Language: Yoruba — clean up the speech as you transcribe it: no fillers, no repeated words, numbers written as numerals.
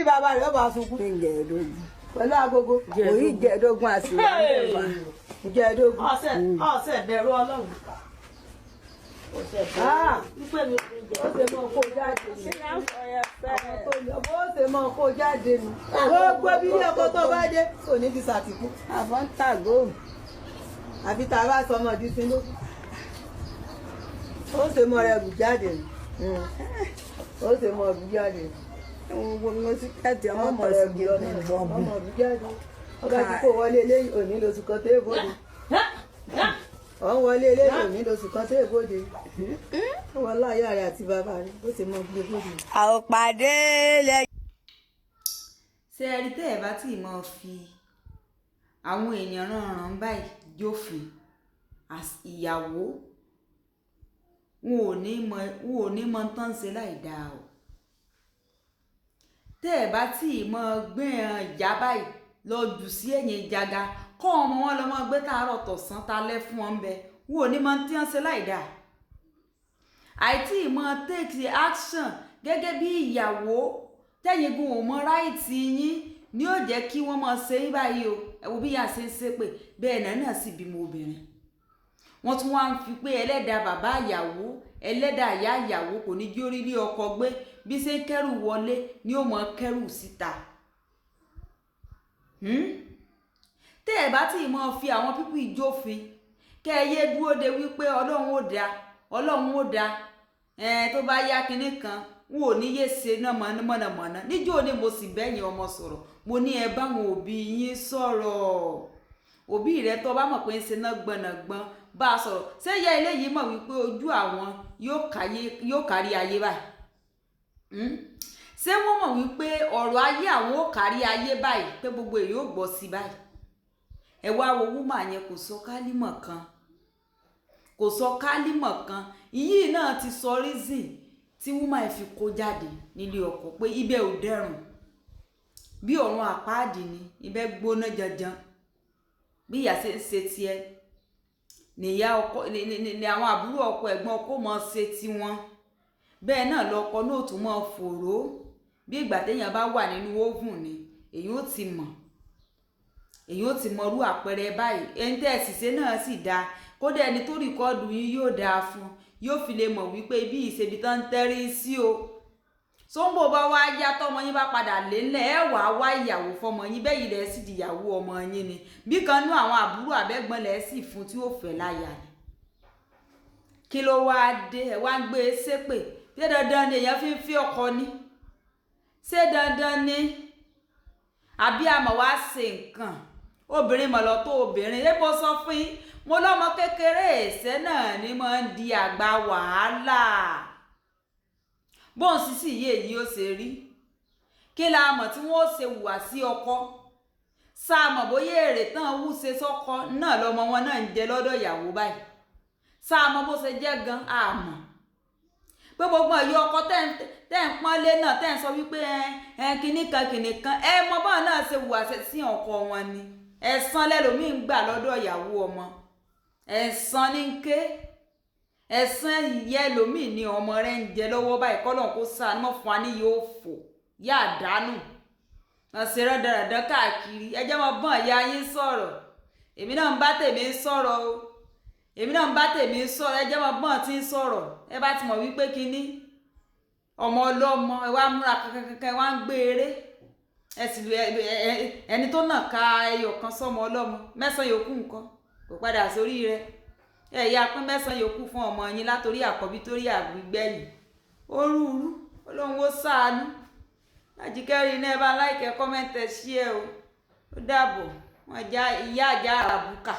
bàbá rẹ̀ bá sunkún ìjẹ̀ẹ́dógún pẹ̀lú agogo òyì ìjẹ̀ẹ́dógún àṣìwà mẹ́fà ìjẹ̀ẹ́dógún. ọ̀sẹ̀ bẹ̀rù ọlọ́run. ó ṣe mọ kó jáde ni bó ṣe mọ kó jáde ni gbogbo bí ilé ọkọ tó bá dé kò ní fi ṣàtìkú àbọ̀ ń tàgó àfi tá a bá sọ ọmọ ìdí sínú ó ṣe mọ rẹ bù jáde ni ó ṣe mọ bù jáde ni mo ti jáde ọmọ rẹ bù ọmọ bù jáde ọba tí kò wọlé eléyìí òní lóṣù kan tó èbòde ọ̀ ń wọlé eléyìí òní lóṣù kan tó èbòde wọn láyà rẹ àti bàbá rẹ ó ṣe mọ gbé bòde. àpàdé lẹ́yìn. ṣé ẹ rí tẹ́ ẹ bá tí ì mọ̀ fi àwọn èèyàn ránran báyìí jófin ìyàwó wọn ò ní mọ tán ṣe láì dáa o tẹ́ ẹ bá tí ì mọ̀ gbẹ̀hàn ìjà báyìí lọ jù sí ẹ̀yìn ìjàgà kọ́ ọmọ wọn lọ mọ́ gbé tààrọ̀ tọ̀sán talẹ́ fún wọn bẹ wọn ò ní mọ tí wọ́n ṣe láì dáa àìtí ìmọ̀ take action gẹ́gẹ́ bí ìyàwó tẹ́yìn gun ò mọ ráìtì yín ni ó jẹ́ kí wọ́n mọ̀ ṣe yín báyìí o ẹ wo bí ìyá ṣe ń ṣépè bẹ́ẹ̀ náà sì bímọ obìnrin wọ́n tún wá ń fi pé ẹlẹ́dàá bàbá ìyàwó ẹlẹ́dàá ìyá ìyàwó kò ní jí orí ilé ọkọ gbé bí ṣe ń kẹ́rù wọlé ni ó mọ kẹ́rù síta tẹ́ ẹ bá tí ì mọ̀ fi àwọn pípù ìjófin kẹ́ ẹ yé dúró de wípé ọlọ́run ó dáa tó bá yá kinní kan n ò ní yé ṣe náà mọ̀nàmọ́ná níjó ni mo sì bẹ́yìn ọmọ sọ̀rọ̀ mo ní ẹ báwọn òbí yín sọ̀rọ̀ òbí rẹ tó bá mọ̀ pé ń ṣe náà gbọ̀nàgbọ̀n bá a sọ̀rọ̀ ṣé ìyá eléyìí mọ̀ wípé ojú àwọn yóò kárí ayé báyìí ṣé wọ́n mọ̀ wípé ọ̀rọ̀ ayé àwọn ó kárí ayé báyìí pé gbogbo èyí ó gbọ́ sí báyìí ẹ wá wo wúmà yẹn kò sọ kálímọ̀ kan ìyí náà ti sọ reason tí wúmà fi kó jáde nílé ọkọ pé ibẹ̀ ò dẹrùn bí ọ̀run àpáàdì ni ibẹ̀ gbóná janjan bí ìyá ṣe ń ṣe tiẹ̀ nìyá ọkọ ní àwọn àbúrò ọkọ ẹ̀gbọ́n ọkọ mọ̀ ṣe tiwọn bẹ́ẹ̀ náà lọkọ náà tún mọ̀ fòró bí ìgbà téèyàn bá wà nínú oven ni èyí ó ti mọrú àpẹẹrẹ báyìí ẹni tẹ́ ẹ̀ sì ṣe náà sì dáa kódà ẹni tó rìkọ́ọ̀dù yín yóò dáa fún yóò fi lè mọ̀ wípé bí ìṣèbí tán ń tẹ́rí sí o sóńbò bá wá yá tọmọ yín bá padà lélẹ̀ ẹ wà á wá ìyàwó fọmọ yín bẹ́ẹ̀ yìí lẹ̀ sì di ìyàwó ọmọ yín ni bí kan nú àwọn àbúrò àbẹ́gbọ́n lẹ̀ sì fún tí ó fẹ́ láyà ni kí ló wá dé ẹ wá ń gbé e ṣépè ṣé dandan ni èèyàn fi ń fi ọkọ ní ṣé dandan ni àbí àmọ̀ wá ṣe nǹkan obìnrin mọ̀lọ́ tó obìnrin ẹ bó sọ fún yín mo lọ́mọ kékeré ẹ̀sẹ̀ náà ni mo ń di àgbà wàhálà bóun sì yé èyí ó ṣe rí kí la mọ̀ tí wọ́n ó ṣe hùwà sí ọkọ sáàmọ̀ bóyá èrè tán wú ṣe sọ́kọ náà lọ́mọ wọn náà ń jẹ lọ́dọ̀ ìyàwó báyìí sáàmọ̀ bó ṣe jẹ́ gan àmọ́ pé gbogbo ẹ̀yọ́ ọkọ tẹ́ ń pọ́nlé náà tẹ́ ń sọ wípé kinní kan ẹ mọ báwọn náà ṣe hùwà sí ọkọ wọn ni ẹ̀san lẹ́lòmíì ń gbà lọ́dọ̀ ìyàwó ọmọ ẹ̀san ní ké ẹ̀san ìyá ẹlòmíì ni ọmọ rẹ̀ ń jẹ lọ́wọ́ báyìí kọ́lọ́n kó sàánú mọ́ fún wa ní yóò fò yá àdánù ọ̀sẹ̀ rẹ̀ dáradára káàkiri ẹjẹ́ mọ bọ́n ìyá yín sọ̀rọ̀ èmi náà ń bá tèmi sọ̀rọ̀ o ẹjẹ́ mọ bọ́n tí ń sọ̀rọ̀ ẹ bá ti mọ̀ wípé kinní ọmọ ọlọ́mọ ẹ wá múra kankan ẹ wá ń gbé eré ẹni tó nà ka ẹyọ kan sọmọ ọlọ́mọ mẹ́sàn-án yòókù nǹkan kò padà sórí rẹ̀ ẹ̀yà pín mẹ́sàn-án yòókù fún ọmọ yín látòrí àkọ́bí torí àgbígbẹ̀yìn orúurú Ọlọ́run ó ṣàánú Àjíkẹ́rí iná ẹ bá láìkẹ́ kọ́mẹ́ǹtẹ̀ sí ẹ o ó dàbọ̀ wọn ìyá àjà àràbùkà.